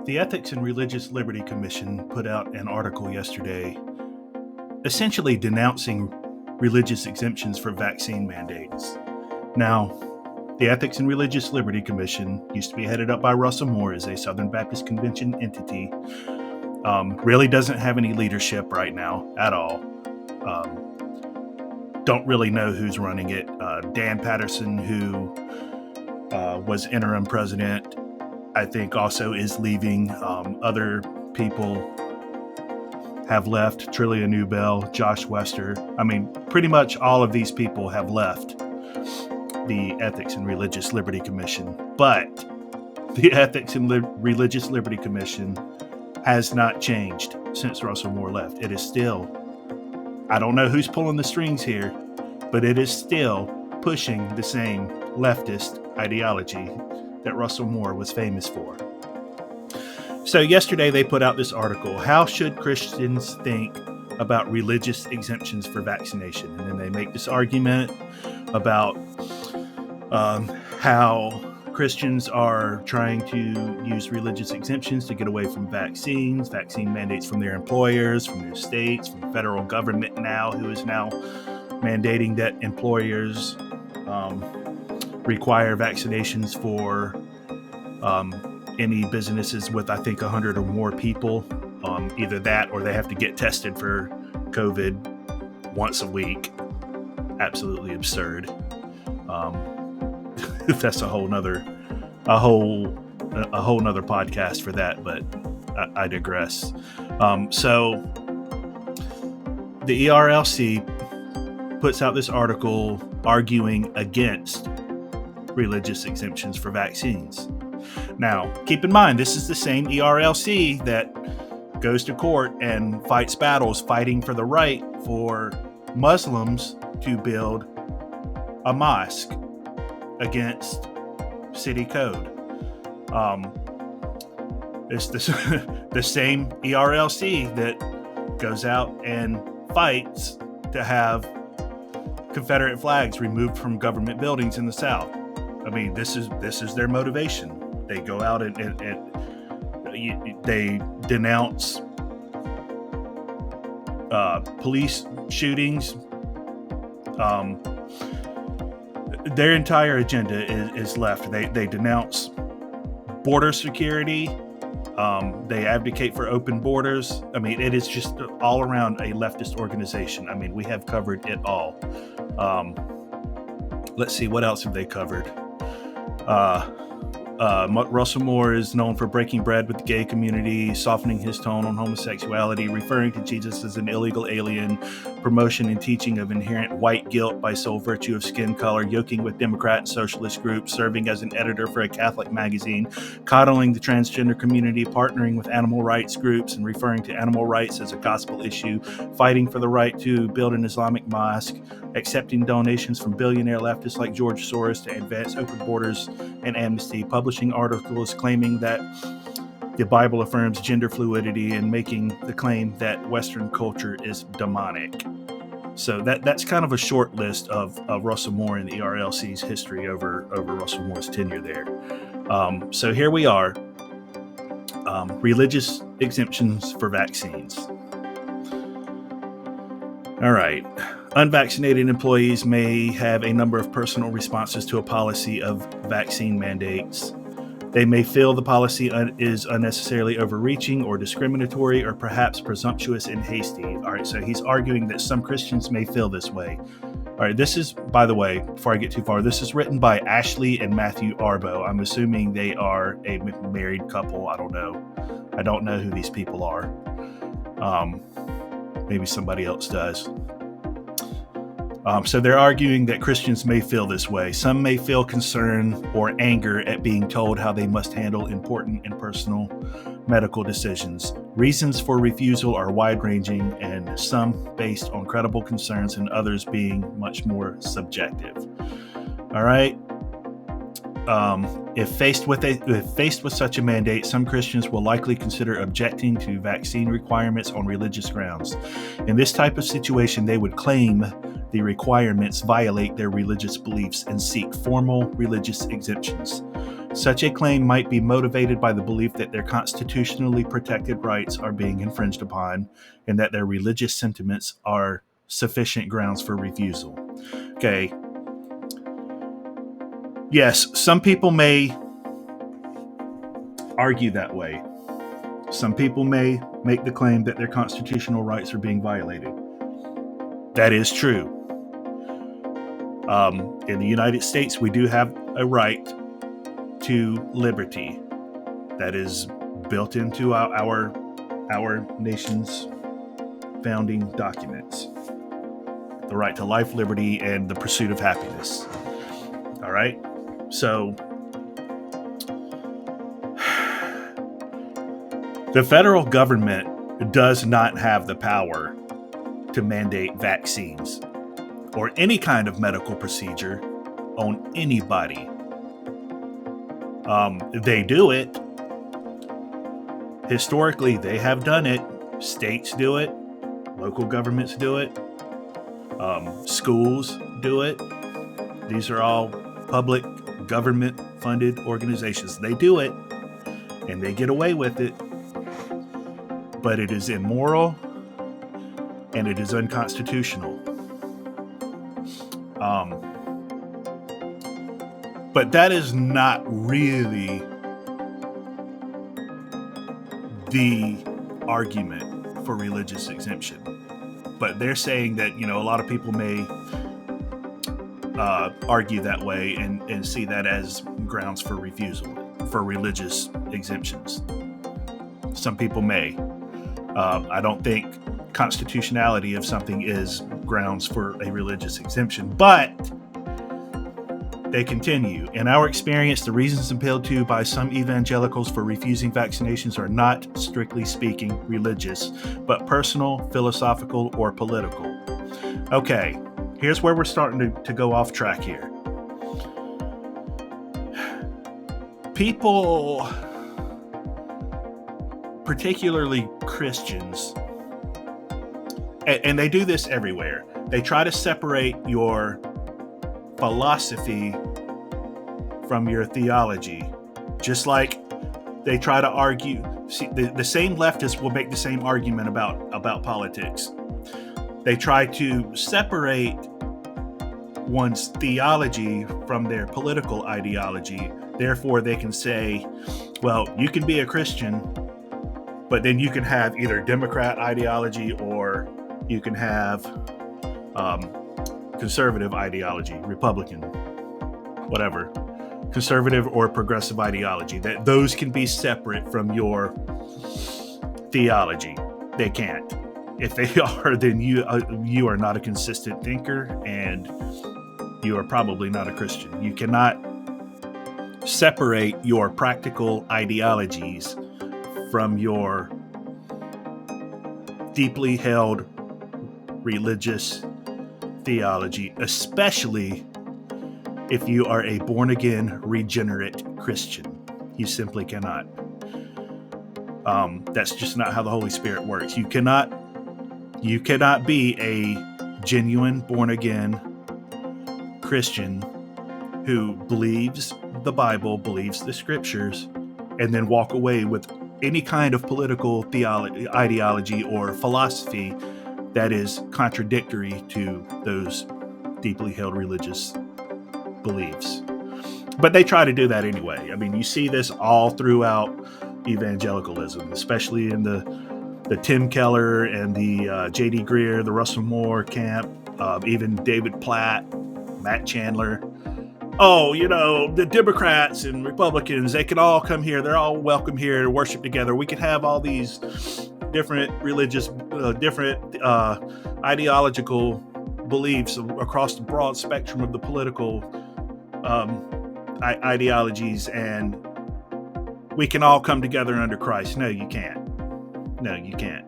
The Ethics and Religious Liberty Commission put out an article yesterday essentially denouncing religious exemptions for vaccine mandates. Now, the Ethics and Religious Liberty Commission used to be headed up by Russell Moore, is a Southern Baptist Convention entity. Really doesn't have any leadership right now at all. Don't really know who's running it. Dan Patterson, who was interim president, I think also is leaving. Other people have left. Trillia Newbell, Josh Wester. I mean, pretty much all of these people have left the Ethics and Religious Liberty Commission. But the Ethics and Religious Liberty Commission has not changed since Russell Moore left. It is still, I don't know who's pulling the strings here, but it is still pushing the same leftist ideology that Russell Moore was famous for. So yesterday they put out this article, How Should Christians Think About Religious Exemptions for Vaccination? And then they make this argument about how Christians are trying to use religious exemptions to get away from vaccines, vaccine mandates from their employers, from their states, from the federal government now, who is now mandating that employers require vaccinations for any businesses with, I think, 100 or more people. Either that or they have to get tested for COVID once a week. Absolutely absurd. That's a whole nother podcast for that, but I digress. So the ERLC puts out this article arguing against religious exemptions for vaccines. Now, keep in mind, this is the same ERLC that goes to court and fights battles, fighting for the right for Muslims to build a mosque against city code. It's the same ERLC that goes out and fights to have Confederate flags removed from government buildings in the South. I mean, this is their motivation. They go out and they denounce police shootings. Their entire agenda is left. They denounce border security. They advocate for open borders. I mean, it is just all around a leftist organization. I mean, we have covered it all. Let's see, what else have they covered? Russell Moore is known for breaking bread with the gay community, softening his tone on homosexuality, referring to Jesus as an illegal alien, promotion and teaching of inherent white guilt by sole virtue of skin color, yoking with Democrat and socialist groups, serving as an editor for a Catholic magazine, coddling the transgender community, partnering with animal rights groups and referring to animal rights as a gospel issue, fighting for the right to build an Islamic mosque, accepting donations from billionaire leftists like George Soros to advance open borders and amnesty, publishing articles claiming that the Bible affirms gender fluidity and making the claim that Western culture is demonic. So that's kind of a short list of Russell Moore and the ERLC's history over Russell Moore's tenure there. So here we are, religious exemptions for vaccines. All right. Unvaccinated employees may have a number of personal responses to a policy of vaccine mandates. They may feel the policy is unnecessarily overreaching or discriminatory or perhaps presumptuous and hasty. All right, so he's arguing that some Christians may feel this way. All right, this is, by the way, before I get too far, this is written by Ashley and Matthew Arbo. I'm assuming they are a married couple. I don't know. I don't know who these people are. Maybe somebody else does. So they're arguing that Christians may feel this way. Some may feel concern or anger at being told how they must handle important and personal medical decisions. Reasons for refusal are wide-ranging, and some based on credible concerns and others being much more subjective. All right. If faced with such a mandate, some Christians will likely consider objecting to vaccine requirements on religious grounds. In this type of situation, they would claim the requirements violate their religious beliefs and seek formal religious exemptions. Such a claim might be motivated by the belief that their constitutionally protected rights are being infringed upon and that their religious sentiments are sufficient grounds for refusal. Okay. Yes, some people may argue that way. Some people may make the claim that their constitutional rights are being violated. That is true. In the United States, we do have a right to liberty that is built into our nation's founding documents. The right to life, liberty, and the pursuit of happiness. All right? So, the federal government does not have the power to mandate vaccines or any kind of medical procedure on anybody. They do it. Historically, they have done it. States do it. Local governments do it. Schools do it. These are all public government-funded organizations. They do it, and they get away with it. But it is immoral, and it is unconstitutional. But that is not really the argument for religious exemption. But they're saying that, a lot of people may argue that way and see that as grounds for refusal for religious exemptions. Some people may. I don't think constitutionality of something is grounds for a religious exemption, but they continue. In our experience, the reasons appealed to by some evangelicals for refusing vaccinations are not, strictly speaking, religious, but personal, philosophical, or political. Okay, here's where we're starting to go off track here. People, particularly Christians, and they do this everywhere, they try to separate your philosophy from your theology, just like they try to argue. See, the same leftists will make the same argument about politics. They try to separate one's theology from their political ideology. Therefore, they can say, well, you can be a Christian, but then you can have either Democrat ideology or you can have conservative ideology, Republican, whatever, conservative or progressive ideology. That those can be separate from your theology. They can't. If they are, then you are not a consistent thinker, and you are probably not a Christian. You cannot separate your practical ideologies from your deeply held religious theology, especially if you are a born-again, regenerate Christian. You simply cannot. That's just not how the Holy Spirit works. You cannot be a genuine, born-again Christian who believes the Bible, believes the Scriptures, and then walk away with any kind of political ideology or philosophy that is contradictory to those deeply held religious beliefs. But they try to do that anyway. I mean, you see this all throughout evangelicalism, especially in the Tim Keller and the J.D. Greear, the Russell Moore camp, even David Platt, Matt Chandler. Oh, the Democrats and Republicans, they can all come here. They're all welcome here to worship together. We can have all these different religious, different ideological beliefs across the broad spectrum of the political ideologies, and we can all come together under Christ. No, you can't. No, you can't.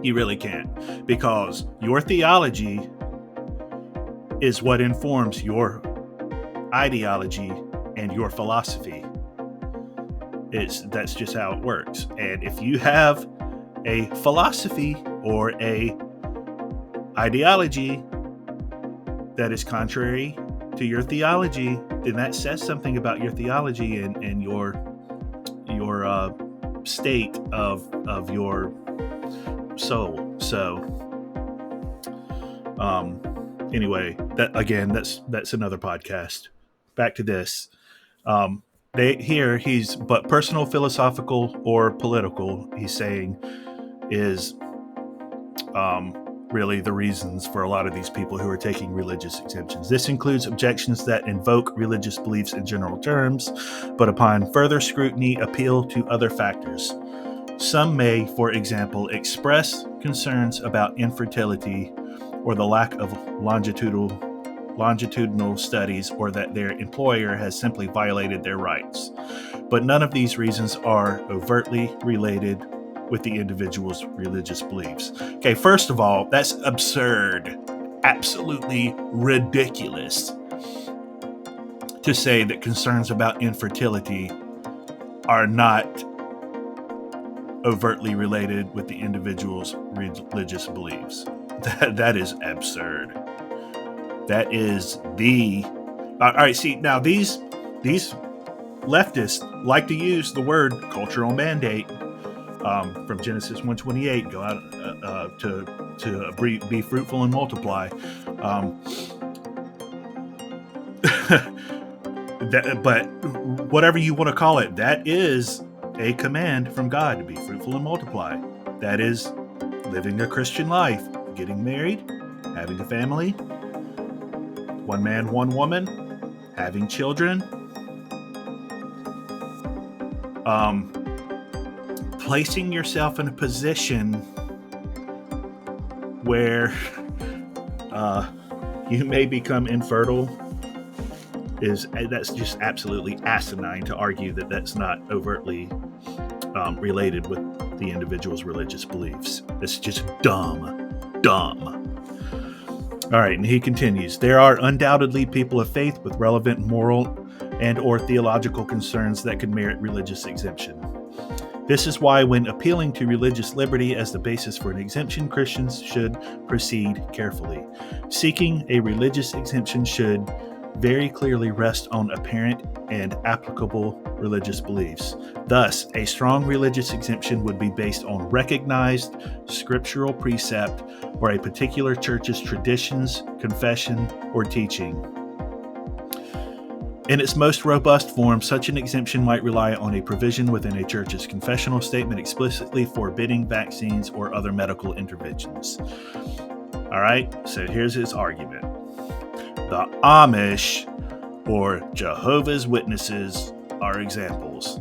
You really can't, because your theology is what informs your ideology and your philosophy. That's just how it works. And if you have a philosophy or a ideology that is contrary to your theology, then that says something about your theology and your state of your soul. So anyway, that's another podcast. Back to this. But personal, philosophical, or political, he's saying, is really the reasons for a lot of these people who are taking religious exemptions. This includes objections that invoke religious beliefs in general terms, but upon further scrutiny appeal to other factors. Some may, for example, express concerns about infertility or the lack of longitudinal studies, or that their employer has simply violated their rights. But none of these reasons are overtly related with the individual's religious beliefs. Okay, first of all, that's absurd. Absolutely ridiculous to say that concerns about infertility are not overtly related with the individual's religious beliefs. That is absurd. That is all right. See, now these leftists like to use the word cultural mandate from Genesis 1:28. Go out to be fruitful and multiply. But whatever you want to call it, that is a command from God to be fruitful and multiply. That is living a Christian life, getting married, having a family, one man, one woman, having children, placing yourself in a position where you may become infertile. That's just absolutely asinine to argue that that's not overtly related with the individual's religious beliefs. It's just dumb. All right, and he continues, there are undoubtedly people of faith with relevant moral and or theological concerns that could merit religious exemption. This is why when appealing to religious liberty as the basis for an exemption, Christians should proceed carefully. Seeking a religious exemption should very clearly rest on apparent and applicable religious beliefs. Thus, a strong religious exemption would be based on recognized scriptural precept or a particular church's traditions, confession, or teaching. In its most robust form, such an exemption might rely on a provision within a church's confessional statement explicitly forbidding vaccines or other medical interventions. All right, so here's his argument. The Amish or Jehovah's Witnesses are examples.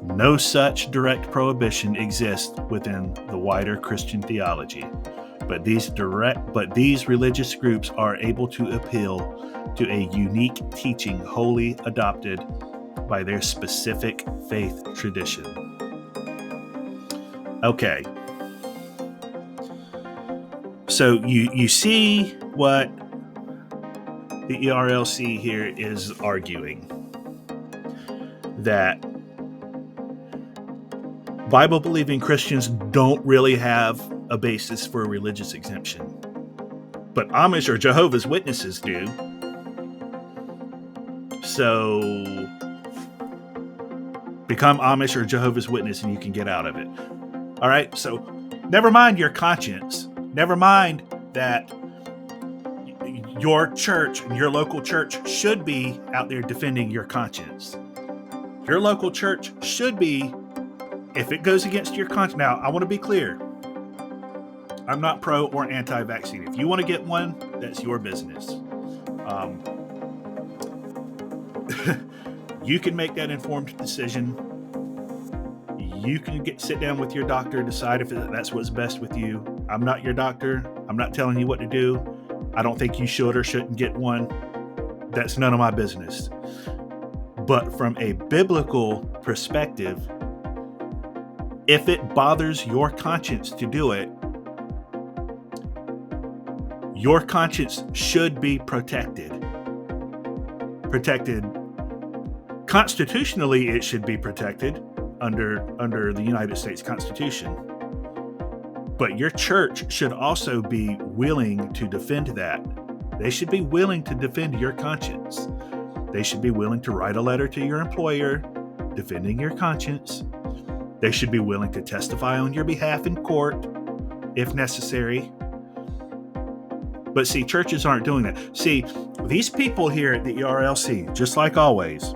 No such direct prohibition exists within the wider Christian theology, but these religious groups are able to appeal to a unique teaching wholly adopted by their specific faith tradition. Okay. So you see what the ERLC here is arguing, that Bible-believing Christians don't really have a basis for a religious exemption, but Amish or Jehovah's Witnesses do. So become Amish or Jehovah's Witness and you can get out of it. All right, so never mind your conscience. Never mind that your church, your local church, should be out there defending your conscience. Your local church should be, if it goes against your conscience. Now, I want to be clear. I'm not pro or anti-vaccine. If you want to get one, that's your business. You can make that informed decision. You can sit down with your doctor, decide if that's what's best with you. I'm not your doctor. I'm not telling you what to do. I don't think you should or shouldn't get one. That's none of my business. But from a biblical perspective, if it bothers your conscience to do it, your conscience should be protected. Constitutionally, it should be protected under the United States Constitution. But your church should also be willing to defend that. They should be willing to defend your conscience. They should be willing to write a letter to your employer defending your conscience. They should be willing to testify on your behalf in court if necessary. But see, churches aren't doing that. See, these people here at the ERLC, just like always,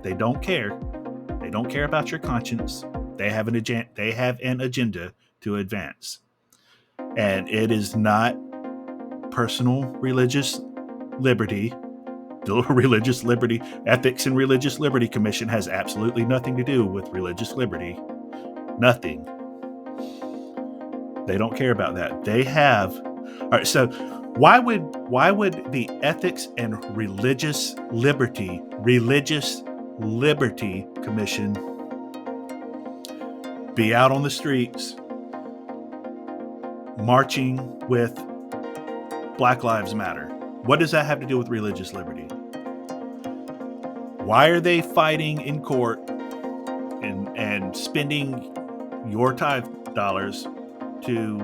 they don't care. They don't care about your conscience. They have an agenda to advance. And it is not personal religious liberty. The Religious Liberty Ethics and Religious Liberty Commission has absolutely nothing to do with religious liberty. Nothing. They don't care about that. They have. All right. So why would the Ethics and Religious Liberty Commission be out on the streets marching with Black Lives Matter? What does that have to do with religious liberty? Why are they fighting in court and spending your tithe dollars to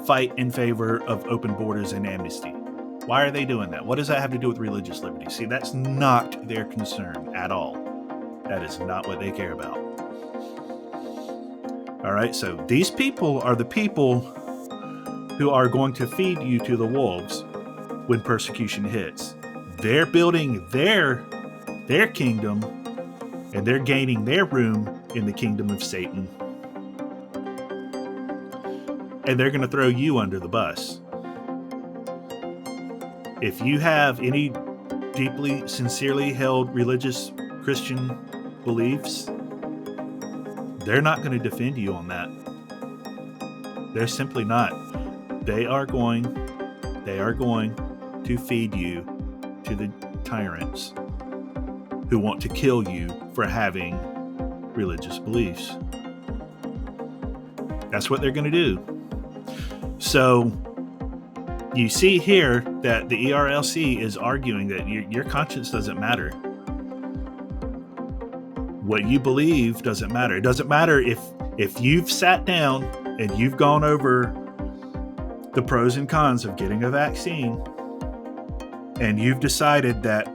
fight in favor of open borders and amnesty? Why are they doing that? What does that have to do with religious liberty? See, that's not their concern at all. That is not what they care about. All right, so these people are the people who are going to feed you to the wolves when persecution hits. They're building their kingdom, and they're gaining their room in the kingdom of Satan. And they're going to throw you under the bus. If you have any deeply, sincerely held religious Christian beliefs, they're not going to defend you on that. They're simply not. They are going to feed you to the tyrants who want to kill you for having religious beliefs. That's what they're going to do. So you see here that the ERLC is arguing that your conscience doesn't matter. What you believe doesn't matter. It doesn't matter if you've sat down and you've gone over the pros and cons of getting a vaccine, and you've decided that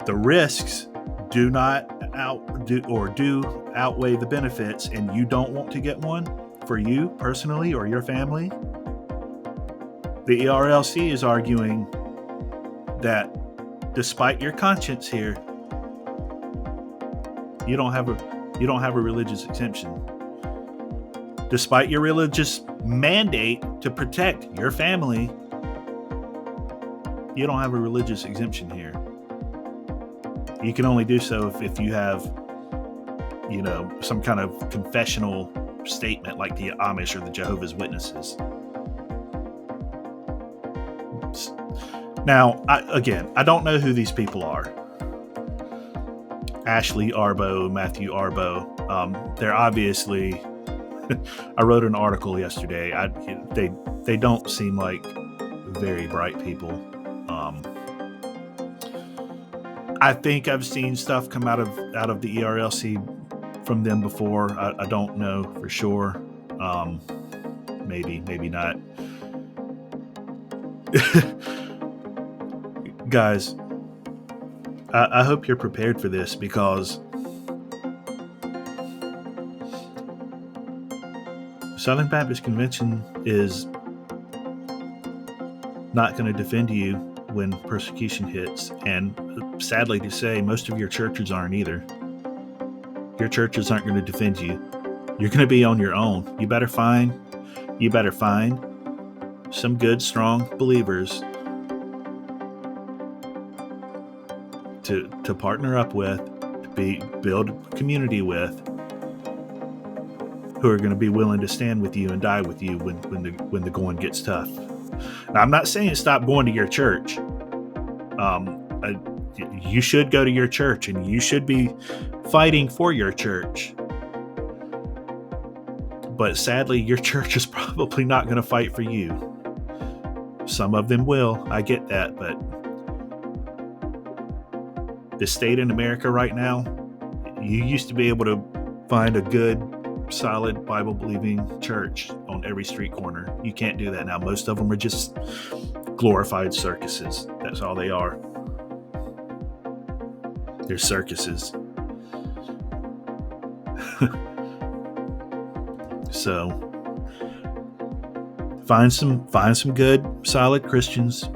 the risks do outweigh the benefits, and you don't want to get one for you personally or your family. The ERLC is arguing that despite your conscience here, you don't have a religious exemption. Despite your religious mandate to protect your family, you don't have a religious exemption here. You can only do so if you have, some kind of confessional statement like the Amish or the Jehovah's Witnesses. Now, I don't know who these people are. Ashley Arbo, Matthew Arbo. They're obviously. I wrote an article yesterday. They don't seem like very bright people. I think I've seen stuff come out of the ERLC from them before. I don't know for sure. Maybe not. Guys, I hope you're prepared for this, because Southern Baptist Convention is not going to defend you when persecution hits. And sadly to say, most of your churches aren't either. Your churches aren't going to defend you. You're going to be on your own. You better find some good, strong believers to partner up with, to build community with, who are going to be willing to stand with you and die with you when the going gets tough. Now, I'm not saying stop going to your church. You should go to your church, and you should be fighting for your church. But sadly, your church is probably not going to fight for you. Some of them will. I get that, but the state in America right now, you used to be able to find a good, solid Bible-believing church on every street corner. You can't do that now. Most of them are just glorified circuses. That's all they are. They're circuses. So find some good, solid Christians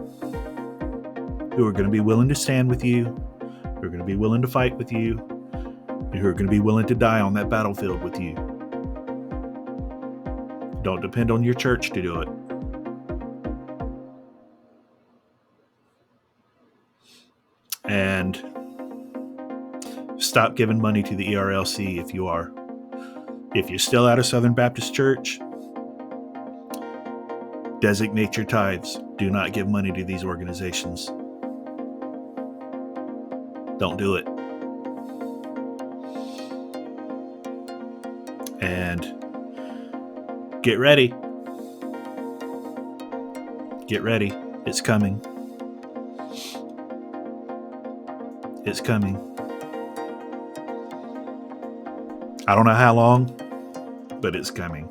who are going to be willing to stand with you, who are going to be willing to fight with you, and who are going to be willing to die on that battlefield with you. Don't depend on your church to do it. And stop giving money to the ERLC if you are. If you're still out of Southern Baptist Church, designate your tithes. Do not give money to these organizations. Don't do it. And get ready. Get ready. It's coming. It's coming. I don't know how long, but it's coming.